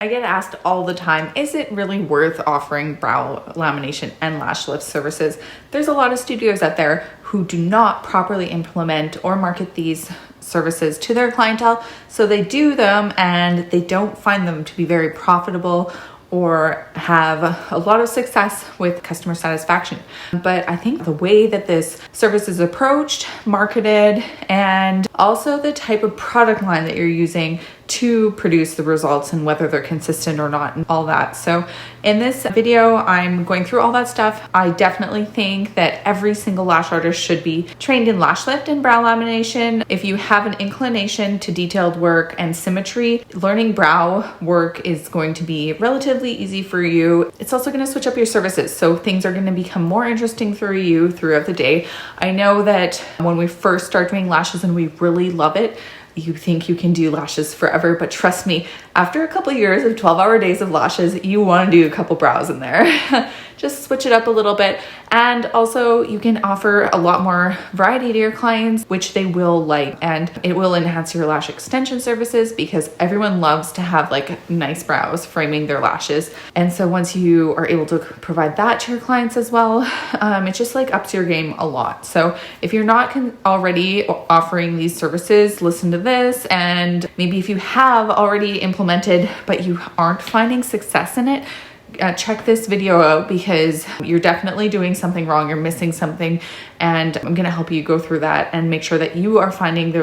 I get asked all the time, is it really worth offering brow lamination and lash lift services? There's a lot of studios out there who do not properly implement or market these services to their clientele. So they do them and they don't find them to be very profitable or have a lot of success with customer satisfaction. But I think the way that this service is approached, marketed, and also the type of product line that you're using to produce the results and whether they're consistent or not and all that. So in this video, I'm going through all that stuff. I definitely think that every single lash artist should be trained in lash lift and brow lamination. If you have an inclination to detailed work and symmetry, learning brow work is going to be relatively easy for you. It's also going to switch up your services. So things are going to become more interesting for you throughout the day. I know that when we first start doing lashes and we really love it, you think you can do lashes forever, but trust me, after a couple of years of 12-hour days of lashes, you want to do a couple brows in there. Just switch it up a little bit. And also you can offer a lot more variety to your clients, which they will like, and it will enhance your lash extension services because everyone loves to have like nice brows framing their lashes. And so once you are able to provide that to your clients as well, it just like ups your game a lot. So if you're not already offering these services, listen to this. And maybe if you have already implemented, but you aren't finding success in it, check this video out because you're definitely doing something wrong. You're missing something, and I'm going to help you go through that and make sure that you are finding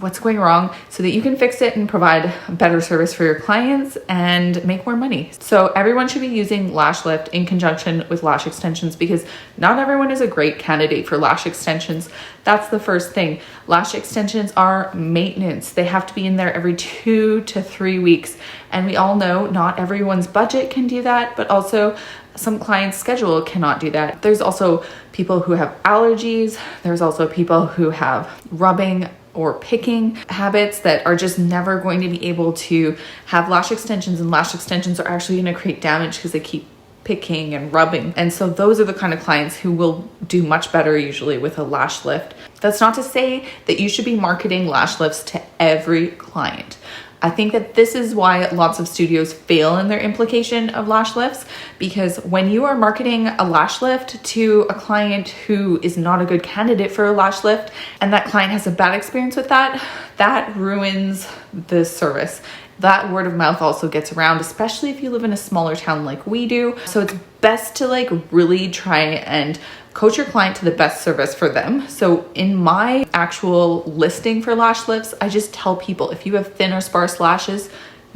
what's going wrong so that you can fix it and provide a better service for your clients and make more money. So everyone should be using lash lift in conjunction with lash extensions because not everyone is a great candidate for lash extensions. That's the first thing. Lash extensions are maintenance. They have to be in there every 2 to 3 weeks. And we all know not everyone's budget can do that, but also some clients' schedule cannot do that. There's also people who have allergies. There's also people who have rubbing or picking habits that are just never going to be able to have lash extensions, and lash extensions are actually going to create damage because they keep picking and rubbing. And so those are the kind of clients who will do much better usually with a lash lift. That's not to say that you should be marketing lash lifts to every client. I think that this is why lots of studios fail in their implication of lash lifts, because when you are marketing a lash lift to a client who is not a good candidate for a lash lift and that client has a bad experience with that, that ruins the service. That word of mouth also gets around, especially if you live in a smaller town like we do. So it's best to like really try and coach your client to the best service for them. So in my actual listing for lash lifts, I just tell people if you have thin or sparse lashes,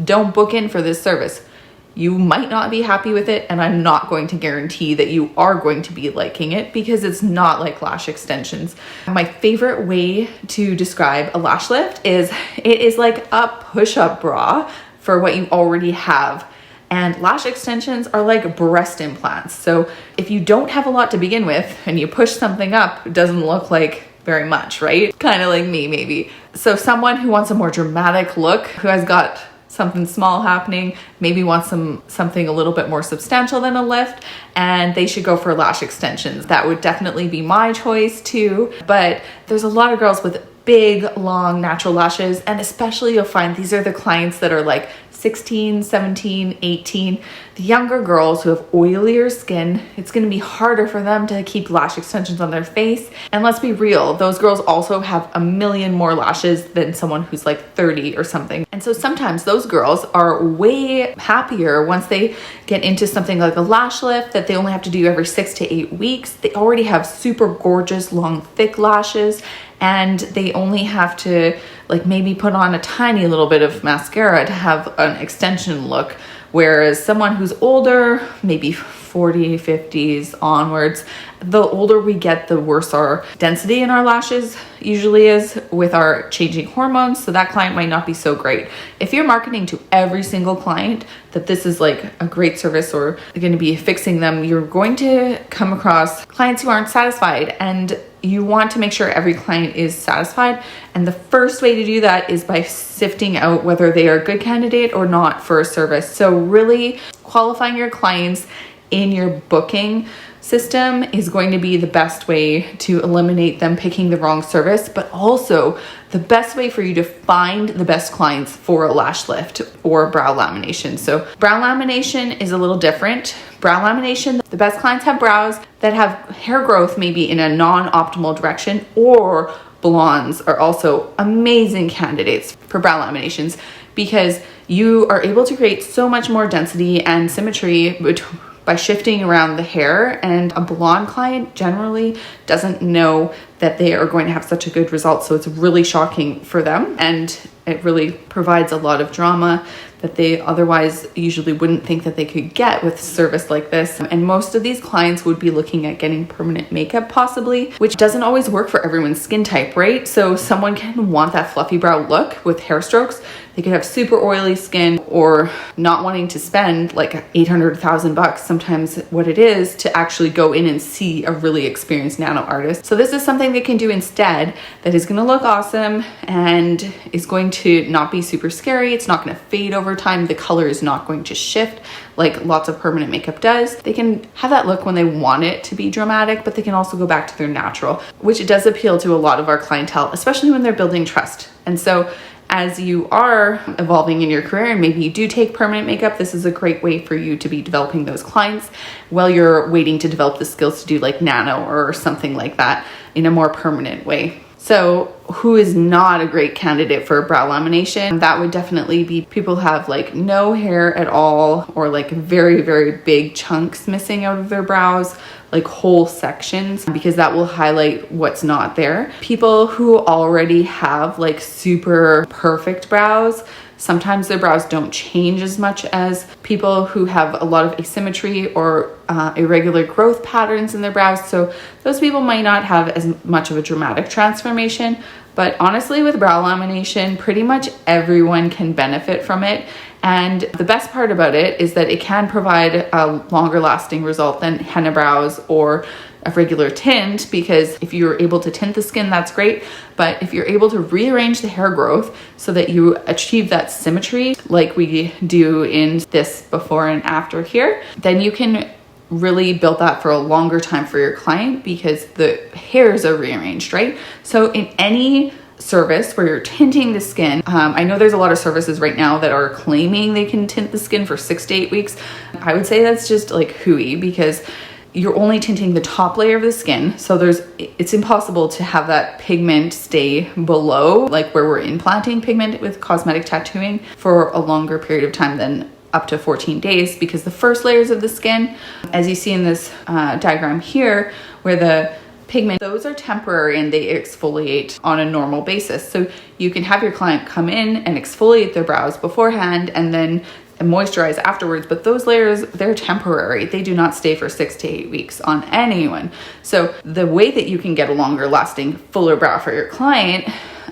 don't book in for this service. You might not be happy with it, and I'm not going to guarantee that you are going to be liking it because it's not like lash extensions. My favorite way to describe a lash lift is it is like a push-up bra for what you already have. And lash extensions are like breast implants. So if you don't have a lot to begin with and you push something up, it doesn't look like very much, right? Kind of like me maybe. So someone who wants a more dramatic look, who has got something small happening, maybe wants something a little bit more substantial than a lift, and they should go for lash extensions. That would definitely be my choice too. But there's a lot of girls with big, long, natural lashes, and especially you'll find these are the clients that are like 16, 17, 18. The younger girls who have oilier skin, it's going to be harder for them to keep lash extensions on their face. And let's be real, those girls also have a million more lashes than someone who's like 30 or something. And so sometimes those girls are way happier once they get into something like a lash lift that they only have to do every 6 to 8 weeks. They already have super gorgeous, long, thick lashes, and they only have to like maybe put on a tiny little bit of mascara to have an extension look. Whereas someone who's older, maybe 40, 50s onwards, the older we get, the worse our density in our lashes usually is with our changing hormones. So that client might not be so great. If you're marketing to every single client that this is like a great service or going to be fixing them, you're going to come across clients who aren't satisfied, and you want to make sure every client is satisfied. And the first way to do that is by sifting out whether they are a good candidate or not for a service. So really qualifying your clients in your booking system is going to be the best way to eliminate them picking the wrong service, but also the best way for you to find the best clients for a lash lift or brow lamination. So brow lamination is a little different. Brow lamination, the best clients have brows that have hair growth maybe in a non-optimal direction, or blondes are also amazing candidates for brow laminations because you are able to create so much more density and symmetry by shifting around the hair, and a blonde client generally doesn't know that they are going to have such a good result. So it's really shocking for them, and it really provides a lot of drama that they otherwise usually wouldn't think that they could get with service like this. And most of these clients would be looking at getting permanent makeup possibly, which doesn't always work for everyone's skin type, right? So someone can want that fluffy brow look with hair strokes. They could have super oily skin, or not wanting to spend like 800,000 bucks, sometimes what it is, to actually go in and see a really experienced nano artist. So this is something they can do instead that is going to look awesome and is going to not be super scary. It's not going to fade over time. The color is not going to shift like lots of permanent makeup does. They can have that look when they want it to be dramatic, but they can also go back to their natural, which it does appeal to a lot of our clientele, especially when they're building trust. And so as you are evolving in your career and maybe you do take permanent makeup, this is a great way for you to be developing those clients while you're waiting to develop the skills to do like nano or something like that in a more permanent way. So who is not a great candidate for brow lamination? That would definitely be people who have like no hair at all, or like very, very big chunks missing out of their brows, like whole sections, because that will highlight what's not there. People who already have like super perfect brows, sometimes their brows don't change as much as people who have a lot of asymmetry or irregular growth patterns in their brows. So those people might not have as much of a dramatic transformation. But honestly, with brow lamination, pretty much everyone can benefit from it. And the best part about it is that it can provide a longer lasting result than henna brows or a regular tint, because if you're able to tint the skin, that's great. But if you're able to rearrange the hair growth so that you achieve that symmetry like we do in this before and after here, then you can really build that for a longer time for your client because the hairs are rearranged, right? So in any service where you're tinting the skin, I know there's a lot of services right now that are claiming they can tint the skin for 6 to 8 weeks. I would say that's just like hooey, because you're only tinting the top layer of the skin. So it's impossible to have that pigment stay below, like where we're implanting pigment with cosmetic tattooing, for a longer period of time than up to 14 days, because the first layers of the skin, as you see in this diagram here, where the pigment, those are temporary and they exfoliate on a normal basis. So you can have your client come in and exfoliate their brows beforehand and then moisturize afterwards, but those layers, they're temporary. They do not stay for 6 to 8 weeks on anyone. So the way that you can get a longer lasting, fuller brow for your client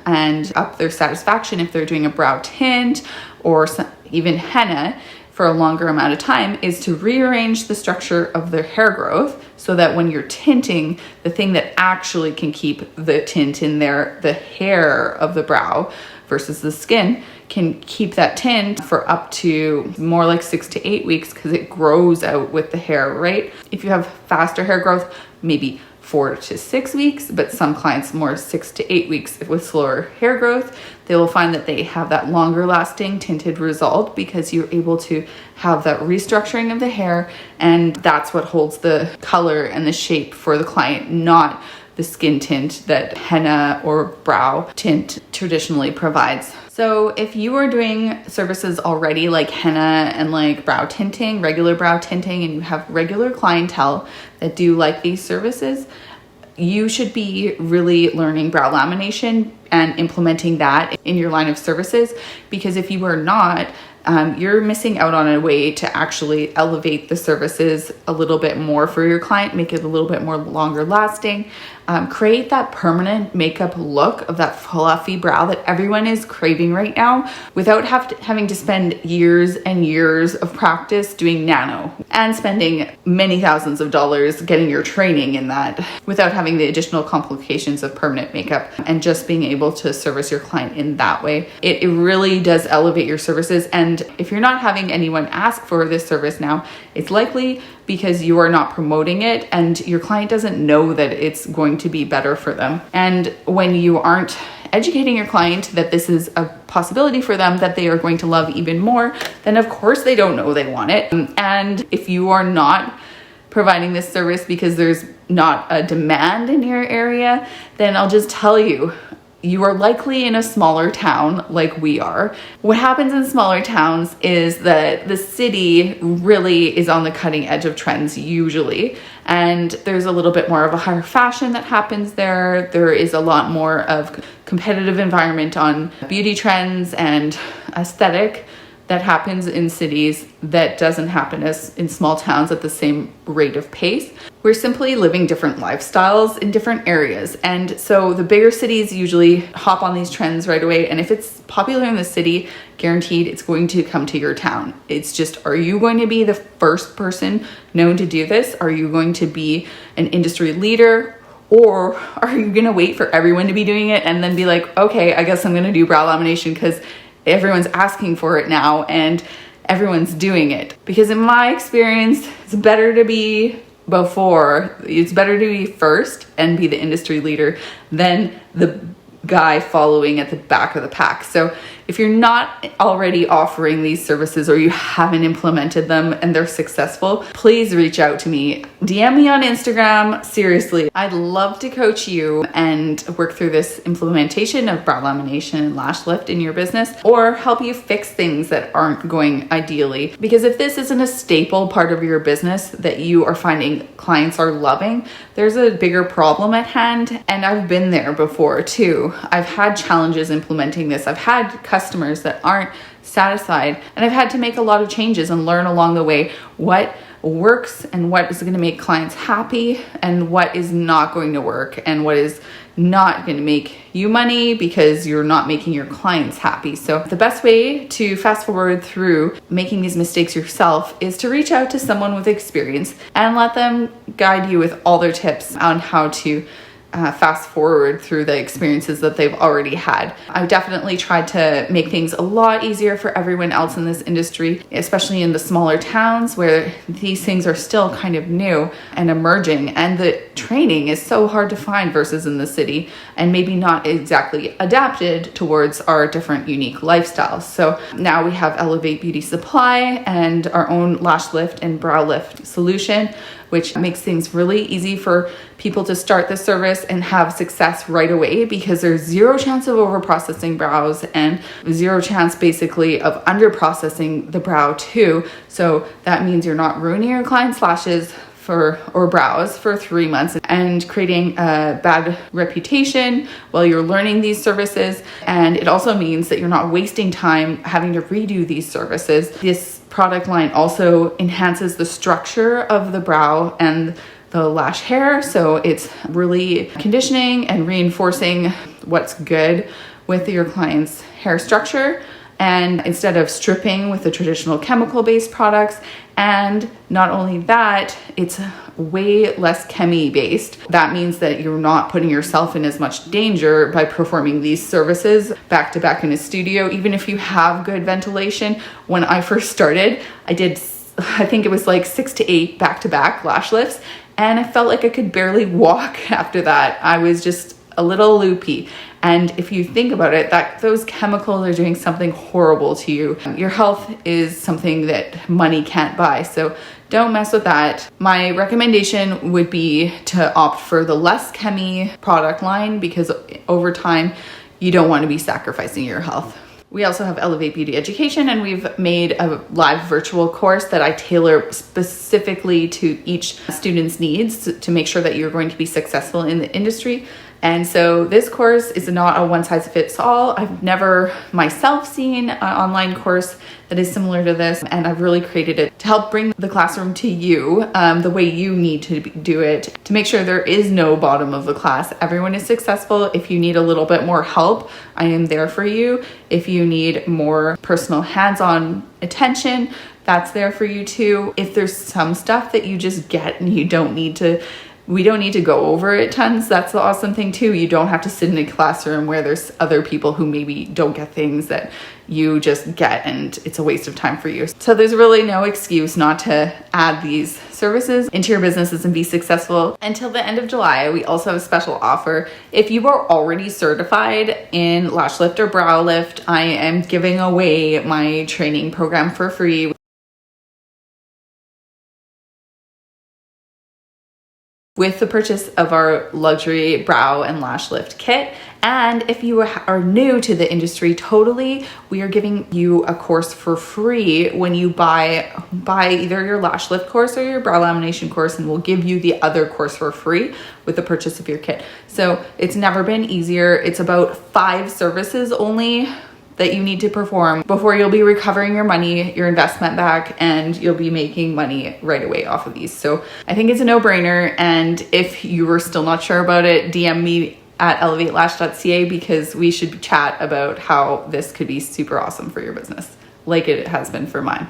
and up their satisfaction if they're doing a brow tint or even henna for a longer amount of time is to rearrange the structure of their hair growth so that when you're tinting, the thing that actually can keep the tint in there, the hair of the brow versus the skin, can keep that tint for up to more like 6 to 8 weeks because it grows out with the hair, right? If you have faster hair growth, maybe 4 to 6 weeks, but some clients more 6 to 8 weeks with slower hair growth, they will find that they have that longer lasting tinted result because you're able to have that restructuring of the hair, and that's what holds the color and the shape for the client, not the skin tint that henna or brow tint traditionally provides. So if you are doing services already like henna and like brow tinting, regular brow tinting, and you have regular clientele that do like these services, you should be really learning brow lamination and implementing that in your line of services, because if you are not, you're missing out on a way to actually elevate the services a little bit more for your client, make it a little bit more longer lasting, create that permanent makeup look of that fluffy brow that everyone is craving right now without having to spend years and years of practice doing nano and spending many thousands of dollars getting your training in that without having the additional complications of permanent makeup, and just being able to service your client in that way. It really does elevate your services. And if you're not having anyone ask for this service now, it's likely because you are not promoting it and your client doesn't know that it's going to be better for them. And when you aren't educating your client that this is a possibility for them that they are going to love even more, then of course they don't know they want it. And if you are not providing this service because there's not a demand in your area, then I'll just tell you, you are likely in a smaller town like we are. What happens in smaller towns is that the city really is on the cutting edge of trends usually. And there's a little bit more of a higher fashion that happens there. There is a lot more of competitive environment on beauty trends and aesthetic that happens in cities that doesn't happen as in small towns at the same rate of pace. We're simply living different lifestyles in different areas. And so the bigger cities usually hop on these trends right away. And if it's popular in the city, guaranteed it's going to come to your town. It's just, are you going to be the first person known to do this? Are you going to be an industry leader? Or are you going to wait for everyone to be doing it and then be like, okay, I guess I'm going to do brow lamination because everyone's asking for it now and everyone's doing it? Because in my experience, it's better to be first and be the industry leader than the guy following at the back of the pack. So if you're not already offering these services or you haven't implemented them and they're successful, please reach out to me. DM me on Instagram. Seriously, I'd love to coach you and work through this implementation of brow lamination and lash lift in your business, or help you fix things that aren't going ideally. Because if this isn't a staple part of your business that you are finding clients are loving, there's a bigger problem at hand. And I've been there before too. I've had challenges implementing this. I've had customers that aren't satisfied, and I've had to make a lot of changes and learn along the way what works and what is going to make clients happy and what is not going to work and what is not going to make you money because you're not making your clients happy. So the best way to fast forward through making these mistakes yourself is to reach out to someone with experience and let them guide you with all their tips on how to fast forward through the experiences that they've already had. I've definitely tried to make things a lot easier for everyone else in this industry, especially in the smaller towns where these things are still kind of new and emerging, and the training is so hard to find versus in the city and maybe not exactly adapted towards our different unique lifestyles. So now we have Elevate Beauty Supply and our own lash lift and brow lift solution, which makes things really easy for people to start the service and have success right away, because there's zero chance of over processing brows and zero chance basically of under processing the brow too. So that means you're not ruining your client's lashes or brows for 3 months and creating a bad reputation while you're learning these services. And it also means that you're not wasting time having to redo these services. This product line also enhances the structure of the brow and the lash hair. So it's really conditioning and reinforcing what's good with your client's hair structure, and instead of stripping with the traditional chemical-based products. And not only that, it's way less chemi-based. That means that you're not putting yourself in as much danger by performing these services back to back in a studio, even if you have good ventilation. When I first started, I think it was like 6 to 8 back-to-back lash lifts, and I felt like I could barely walk after that. I was just a little loopy. And if you think about it, that those chemicals are doing something horrible to you. Your health is something that money can't buy. So don't mess with that. My recommendation would be to opt for the less chemi product line, because over time, you don't want to be sacrificing your health. We also have Elevate Beauty Education, and we've made a live virtual course that I tailor specifically to each student's needs to make sure that you're going to be successful in the industry. And so this course is not a one-size-fits-all. I've never myself seen an online course that is similar to this, and I've really created it to help bring the classroom to you the way you need to do it, to make sure there is no bottom of the class. Everyone is successful. If you need a little bit more help, I am there for you. If you need more personal hands-on attention, that's there for you too. If there's some stuff that you just get and you don't need to We don't need to go over it tons. That's the awesome thing too. You don't have to sit in a classroom where there's other people who maybe don't get things that you just get, and it's a waste of time for you. So there's really no excuse not to add these services into your businesses and be successful. Until the end of July, we also have a special offer. If you are already certified in lash lift or brow lift, I am giving away my training program for free. With the purchase of our luxury brow and lash lift kit. And if you are new to the industry totally, we are giving you a course for free when you buy either your lash lift course or your brow lamination course, and we'll give you the other course for free with the purchase of your kit. So it's never been easier. It's about 5 services only that you need to perform before you'll be recovering your money, your investment back, and you'll be making money right away off of these. So I think it's a no-brainer. And if you were still not sure about it, DM me at elevatelash.ca, because we should chat about how this could be super awesome for your business, like it has been for mine.